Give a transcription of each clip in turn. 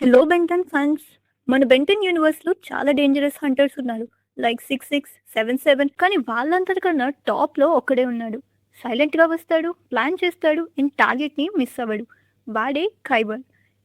Hello Ben Ten fans. మన Ben Ten యూనివర్స్‌లో చాలా dangerous hunters ఉన్నారు. లైక్ 66, 77 కానీ వాళ్ళందరికన్నా టాప్‌లో ఒక్కడే ఉన్నాడు. సైలెంట్‌గా వస్తాడు, ప్లాన్ చేస్తాడు అండ్ టార్గెట్‌ని మిస్ అవ్వడు. వాడే ఖైబర్.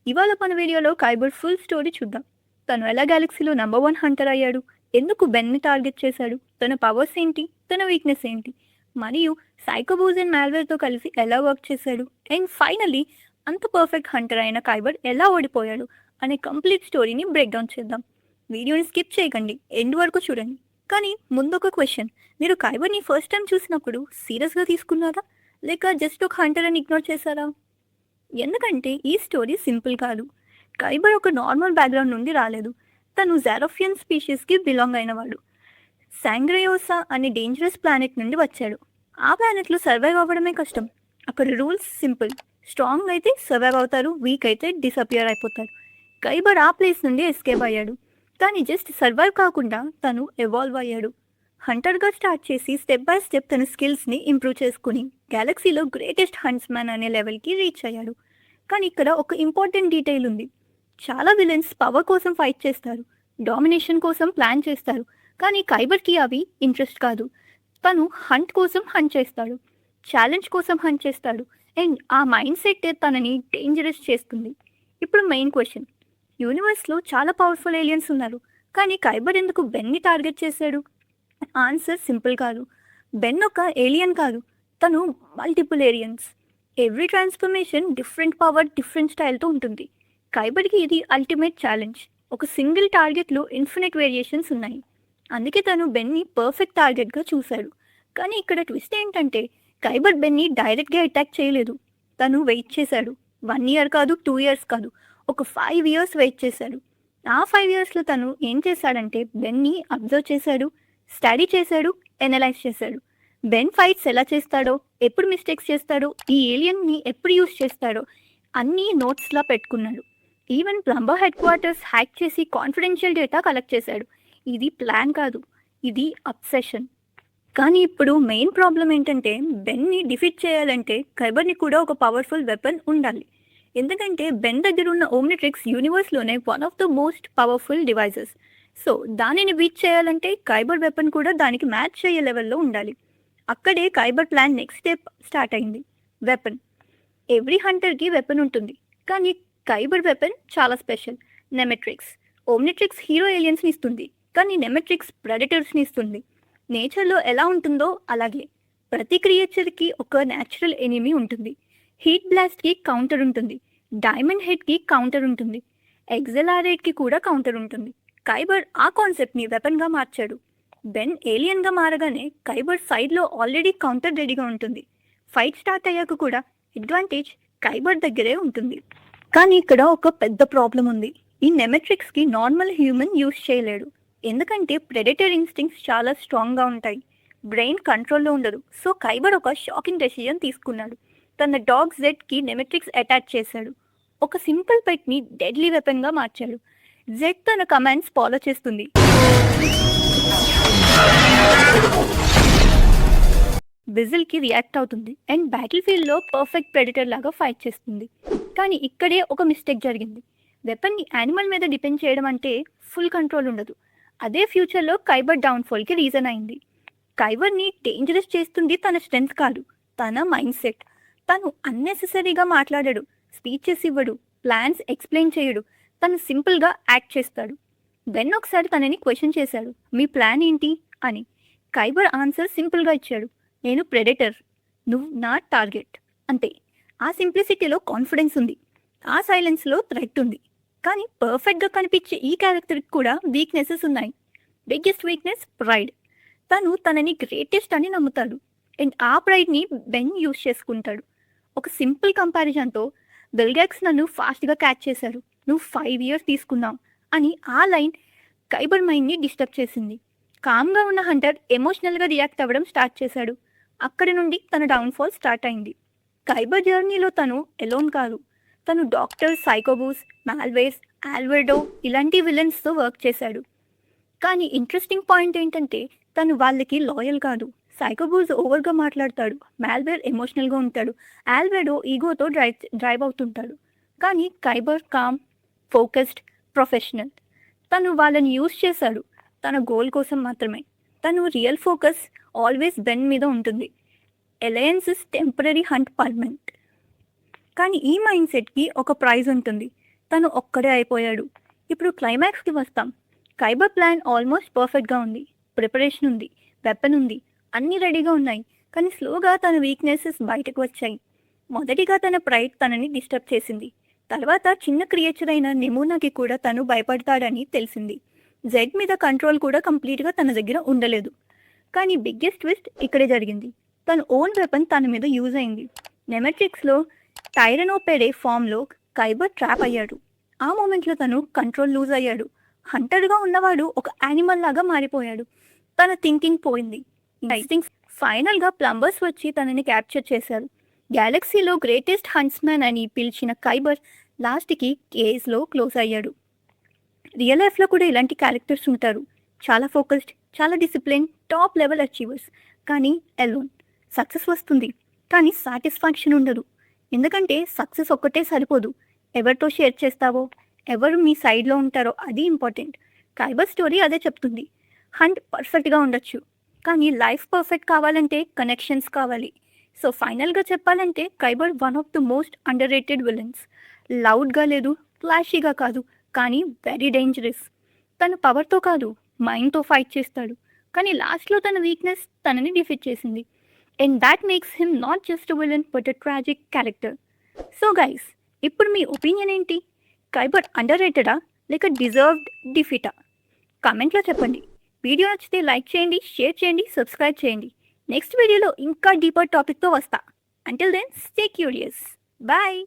ఇవాళ మన వీడియోలో ఖైబర్ ఫుల్ స్టోరీ చూద్దాం. తను ఎలా గెలాక్సీలో నంబర్ 1 హంటర్ అయ్యాడు? ఎందుకు బెన్‌ని టార్గెట్ చేశాడు? తన పవర్స్ ఏంటి? తన వీక్‌నెస్ ఏంటి? మరియు సైకోబూజ్ అండ్ మాల్వేర్‌తో కలిసి ఎలా వర్క్ చేశాడు? అండ్ ఫైనల్లీ అంత పర్ఫెక్ట్ హంటర్ అయిన ఖైబర్ ఎలా ఓడిపోయాడు అనే కంప్లీట్ స్టోరీని బ్రేక్ డౌన్ చేద్దాం. వీడియోని స్కిప్ చేయకండి, ఎండ్ వరకు చూడండి. కానీ ముందు ఒక క్వశ్చన్, మీరు ఖైబర్ని ఫస్ట్ టైం చూసినప్పుడు సీరియస్గా తీసుకున్నారా లేక జస్ట్ ఒక హంటర్ అని ఇగ్నోర్ చేశారా? ఎందుకంటే ఈ స్టోరీ సింపుల్ కాదు. ఖైబర్ ఒక నార్మల్ బ్యాక్గ్రౌండ్ నుండి రాలేదు. తను జారోఫియన్ స్పీషీస్కి బిలాంగ్ అయినవాడు. శాంగ్రయోసా అనే డేంజరస్ ప్లానెట్ నుండి వచ్చాడు. ఆ ప్లానెట్లో సర్వైవ్ అవ్వడమే కష్టం. అక్కడ రూల్స్ సింపుల్. స్ట్రాంగ్ అయితే సర్వైవ్ అవుతారు, వీక్ అయితే డిసపియర్ అయిపోతారు. ఖైబర్ ఆ ప్లేస్ నుండి ఎస్కేప్ అయ్యాడు. కానీ జస్ట్ సర్వైవ్ కాకుండా తను ఎవాల్వ్ అయ్యాడు. హంటర్గా స్టార్ట్ చేసి స్టెప్ బై స్టెప్ తన స్కిల్స్ని ఇంప్రూవ్ చేసుకుని గెలాక్సీలో గ్రేటెస్ట్ హంట్స్మ్యాన్ అనే లెవెల్కి రీచ్ అయ్యాడు. కానీ ఇక్కడ ఒక ఇంపార్టెంట్ డీటెయిల్ ఉంది. చాలా విలన్స్ పవర్ కోసం ఫైట్ చేస్తారు, డామినేషన్ కోసం ప్లాన్ చేస్తారు. కానీ ఖైబర్కి అవి ఇంట్రెస్ట్ కాదు. తను హంట్ కోసం హంట్ చేస్తాడు, ఛాలెంజ్ కోసం హంట్ చేస్తాడు అండ్ ఆ మైండ్ సెట్ తనని డేంజరస్ చేస్తుంది. ఇప్పుడు మెయిన్ క్వశ్చన్, యూనివర్స్లో చాలా పవర్ఫుల్ ఏలియన్స్ ఉన్నారు, కానీ ఖైబర్ ఎందుకు బెన్ని టార్గెట్ చేశాడు? ఆన్సర్ సింపుల్ కాదు. బెన్ ఒక ఏలియన్ కాదు, తను multiple aliens. Every transformation different power, different స్టైల్తో ఉంటుంది. ఖైబర్కి ఇది అల్టిమేట్ ఛాలెంజ్. ఒక సింగిల్ టార్గెట్లో ఇన్ఫినిట్ వేరియేషన్స్ ఉన్నాయి. అందుకే తను బెన్ని పర్ఫెక్ట్ టార్గెట్గా చూశాడు. కానీ ఇక్కడ ట్విస్ట్ ఏంటంటే ఖైబర్ బెన్ని డైరెక్ట్గా అటాక్ చేయలేదు. తను వెయిట్ చేశాడు. 1 ఇయర్ కాదు, 2 ఇయర్స్ కాదు, ఒక 5 ఇయర్స్ వెయిట్ చేశాడు. ఆ 5 ఇయర్స్లో తను ఏం చేశాడంటే బెన్ని అబ్జర్వ్ చేశాడు, స్టడీ చేశాడు, ఎనలైజ్ చేశాడు. బెన్ ఫైట్స్ ఎలా చేస్తాడో, ఎప్పుడు మిస్టేక్స్ చేస్తాడో, ఈ ఏలియన్ని ఎప్పుడు యూస్ చేస్తాడో అన్నీ నోట్స్లా పెట్టుకున్నాడు. Even plumber head quarters hack చేసి కాన్ఫిడెన్షియల్ డేటా కలెక్ట్ చేశాడు. ఇది ప్లాన్ కాదు, ఇది అబ్సెషన్. కానీ ఇప్పుడు మెయిన్ ప్రాబ్లం ఏంటంటే బెన్ని డిఫీట్ చేయాలంటే ఖైబర్ని కూడా ఒక పవర్ఫుల్ వెపన్ ఉండాలి. ఎందుకంటే బెన్ దగ్గర ఉన్న ఓమ్నిట్రిక్స్ యూనివర్స్లోనే one of the most powerful devices. So దానిని బీట్ చేయాలంటే ఖైబర్ వెపన్ కూడా దానికి మ్యాచ్ అయ్యే లెవెల్లో ఉండాలి. అక్కడే Khyber plan next step start అయింది. వెపన్. ఎవ్రీ హంటర్కి వెపన్ ఉంటుంది, కానీ ఖైబర్ వెపన్ చాలా స్పెషల్. నెమెట్రిక్స్. ఓమ్నిట్రిక్స్ హీరో ఏలియన్స్ని ఇస్తుంది, కానీ నెమెట్రిక్స్ ప్రెడిటర్స్ని ఇస్తుంది. నేచర్లో ఎలా ఉంటుందో అలాగే ప్రతి క్రియేచర్కి ఒక న్యాచురల్ ఎనిమీ ఉంటుంది. హీట్ బ్లాస్ట్కి కౌంటర్ ఉంటుంది, డైమండ్ హెడ్కి కౌంటర్ ఉంటుంది, ఎగ్జెలారేట్కి కూడా కౌంటర్ ఉంటుంది. ఖైబర్ ఆ కాన్సెప్ట్ని వెపన్గా మార్చాడు. బెన్ ఏలియన్గా మారగానే ఖైబర్ సైడ్లో ఆల్రెడీ కౌంటర్ రెడీగా ఉంటుంది. ఫైట్ స్టార్ట్ అయ్యాక కూడా అడ్వాంటేజ్ ఖైబర్ దగ్గరే ఉంటుంది. కానీ ఇక్కడ ఒక పెద్ద ప్రాబ్లం ఉంది. ఈ నెమెట్రిక్స్కి నార్మల్ హ్యూమన్ యూస్ చేయలేడు. ఎందుకంటే ప్రెడేటర్ ఇన్స్టింక్ట్స్ చాలా స్ట్రాంగ్గా ఉంటాయి. బ్రెయిన్ కంట్రోల్లో ఉండదు. సో ఖైబర్ ఒక షాకింగ్ డెసిజన్ తీసుకున్నాడు. తన డాగ్ జెడ్కి నెమెట్రిక్స్ అటాచ్ చేశాడు. ఒక సింపుల్ పెట్ని డెడ్లీ వెపన్గా మార్చాడు. జెడ్ తన కమాండ్స్ ఫాలో చేస్తుంది, విజిల్కి రియాక్ట్ అవుతుంది అండ్ బ్యాటిల్ ఫీల్డ్లో పర్ఫెక్ట్ ప్రెడిటర్ లాగా ఫైట్ చేస్తుంది. కానీ ఇక్కడే ఒక మిస్టేక్ జరిగింది. వెపన్ని యానిమల్ మీద డిపెండ్ చేయడం అంటే ఫుల్ కంట్రోల్ ఉండదు. అదే ఫ్యూచర్లో ఖైబర్ డౌన్ఫాల్కి రీజన్ అయింది. ఖైబర్ని డేంజరస్ చేస్తుంది తన స్ట్రెంగ్త్ కాదు, తన మైండ్ సెట్. తను అన్నెసెసరీగా మాట్లాడాడు, స్పీచెస్ ఇవ్వడు, ప్లాన్స్ ఎక్స్ప్లెయిన్ చేయడు. తను సింపుల్గా యాక్ట్ చేస్తాడు. బెన్ ఒకసారి తనని క్వశ్చన్ చేశాడు, మీ ప్లాన్ ఏంటి అని. ఖైబర్ ఆన్సర్ సింపుల్గా ఇచ్చాడు, నేను ప్రెడేటర్, నువ్వు నా టార్గెట్, అంతే. ఆ సింప్లిసిటీలో కాన్ఫిడెన్స్ ఉంది, ఆ సైలెన్స్లో థ్రెట్ ఉంది. కానీ పర్ఫెక్ట్గా కనిపించే ఈ క్యారెక్టర్కి కూడా వీక్నెసెస్ ఉన్నాయి. Biggest weakness pride. తను తనని గ్రేటెస్ట్ అని నమ్ముతాడు అండ్ ఆ ప్రైడ్ని బెన్ యూస్ చేసుకుంటాడు. ఒక సింపుల్ కంపారిజన్తో, బెల్గాక్స్ నన్ను ఫాస్ట్గా క్యాచ్ చేశారు, నువ్వు 5 ఇయర్స్ తీసుకున్నావు అని ఆ లైన్ ఖైబర్ మైండ్ని డిస్టర్బ్ చేసింది. కామ్గా ఉన్న హంటర్ ఎమోషనల్గా రియాక్ట్ అవ్వడం స్టార్ట్ చేశాడు. అక్కడి నుండి తన డౌన్ఫాల్ స్టార్ట్ అయింది. ఖైబర్ జర్నీలో తను ఎలోన్ కాదు. తను డాక్టర్, సైకోబూస్, మాల్వేస్, ఆల్వెర్డో ఇలాంటి విలన్స్తో వర్క్ చేశాడు. కానీ ఇంట్రెస్టింగ్ పాయింట్ ఏంటంటే తను వాళ్ళకి లాయల్ కాదు. సైకోబూస్ ఓవర్గా మాట్లాడతాడు, మాల్వేర్ ఎమోషనల్గా ఉంటాడు, ఆల్వెర్డో ఈగోతో డ్రైవ్ అవుతుంటాడు. కానీ ఖైబర్ కామ్, ఫోకస్డ్, ప్రొఫెషనల్. తను వాళ్ళని యూజ్ చేశాడు తన గోల్ కోసం మాత్రమే. తను రియల్ ఫోకస్ ఆల్వేస్ బెన్ మీద ఉంటుంది. Alliance is temporary, hunt permanent. కానీ ఈ మైండ్ సెట్కి ఒక ప్రైజ్ ఉంటుంది. తను ఒక్కడే అయిపోయాడు. ఇప్పుడు క్లైమాక్స్కి వస్తాం. కైబర్ ప్లాన్ ఆల్మోస్ట్ పర్ఫెక్ట్గా ఉంది. ప్రిపరేషన్ ఉంది, వెపన్ ఉంది, అన్నీ రెడీగా ఉన్నాయి. కానీ స్లోగా తన వీక్నెసెస్ బయటకు వచ్చాయి. మొదటిగా తన ప్రైడ్ తనని డిస్టర్బ్ చేసింది. తర్వాత చిన్న క్రియేచర్ అయిన నెమూనాకి కూడా తను భయపడతాడని తెలిసింది. జెడ్ మీద కంట్రోల్ కూడా కంప్లీట్గా తన దగ్గర ఉండలేదు. కానీ బిగ్గెస్ట్ ట్విస్ట్ ఇక్కడే జరిగింది. తన ఓన్ వెపన్ తన మీద యూజ్ అయింది. నెమెట్రిక్స్లో టైరనోపెడే ఫామ్లో కైబర్ ట్రాప్ అయ్యాడు. ఆ మూమెంట్లో తను కంట్రోల్ లూజ్ అయ్యాడు. హంటర్గా ఉన్నవాడు ఒక యానిమల్ లాగా మారిపోయాడు. తన థింకింగ్ పోయింది. ఫైనల్గా ప్లంబర్స్ వచ్చి తనని క్యాప్చర్ చేశారు. గ్యాలక్సీలో గ్రేటెస్ట్ హంట్స్మ్యాన్ అని పిలిచిన కైబర్ లాస్ట్కి కేజ్లో క్లోజ్ అయ్యాడు. రియల్ లైఫ్లో కూడా ఇలాంటి క్యారెక్టర్స్ ఉంటారు. చాలా ఫోకస్డ్, చాలా డిసిప్లిన్, టాప్ లెవెల్ అచీవర్స్. కానీ అలోన్ సక్సెస్ వస్తుంది, కానీ సాటిస్ఫాక్షన్ ఉండదు. ఎందుకంటే సక్సెస్ ఒక్కటే సరిపోదు. ఎవరితో షేర్ చేస్తావో, ఎవరు మీ సైడ్లో ఉంటారో అది ఇంపార్టెంట్. కైబర్ స్టోరీ అదే చెప్తుంది. హంట్ పర్ఫెక్ట్గా ఉండొచ్చు, కానీ లైఫ్ పర్ఫెక్ట్ కావాలంటే కనెక్షన్స్ కావాలి. సో ఫైనల్గా చెప్పాలంటే Khyber one of the most underrated villains. లౌడ్గా లేదు, ఫ్లాషీగా కాదు, కానీ వెరీ డేంజరస్. తన పవర్తో కాదు, మైండ్తో ఫైట్ చేస్తాడు. కానీ లాస్ట్లో తన వీక్నెస్ తనని డిఫీట్ చేసింది. And that makes him not just a villain but a tragic character. So guys, ఇప్పుడు మీ ఒపీనియన్ ఏంటి? కైబర్ అండర్ రేటెడా లేక డిజర్వ్డ్ డిఫీటా? కామెంట్లో చెప్పండి. వీడియో నచ్చితే లైక్ చేయండి, షేర్ చేయండి, సబ్స్క్రైబ్ చేయండి. నెక్స్ట్ వీడియోలో ఇంకా డీపర్ టాపిక్తో వస్తా. Until then stay curious. Bye.